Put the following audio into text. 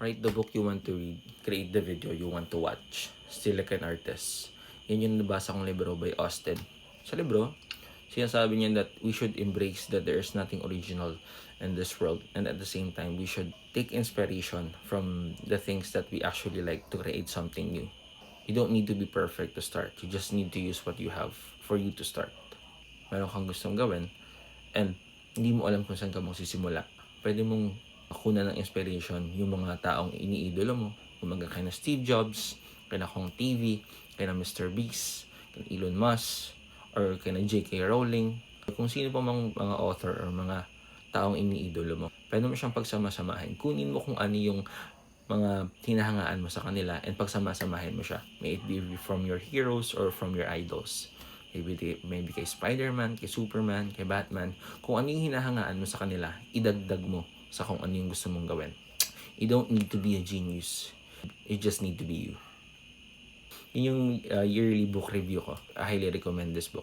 Write the book you want to read, create the video you want to watch, still like an artist. Yan yung nabasa kong libro by Austin. Sa libro, sinasabi niya that we should embrace that there is nothing original in this world, and at the same time, we should take inspiration from the things that we actually like to create something new. You don't need to be perfect to start. You just need to use what you have for you to start. Meron kang gustong gawin, and hindi mo alam kung saan ka magsisimula. Pwede mong makuha ng inspiration yung mga taong iniidolo mo. Kumaga kay na Steve Jobs, kay na Kong TV, kay na Mr. Beast, kay na Elon Musk, or kay na J.K. Rowling. Kung sino pa mga author or mga taong iniidolo mo, pwede mo siyang pagsama-samahin. Kunin mo kung ano yung mga hinahangaan mo sa kanila and pagsama-samahin mo siya. May it be from your heroes or from your idols. Maybe kay Spider-Man, kay Superman, kay Batman. Kung ano yung hinahangaan mo sa kanila, idagdag mo sa kung ano yung gusto mong gawin. You don't need to be a genius. You just need to be you. Yun yung yearly book review ko. I highly recommend this book.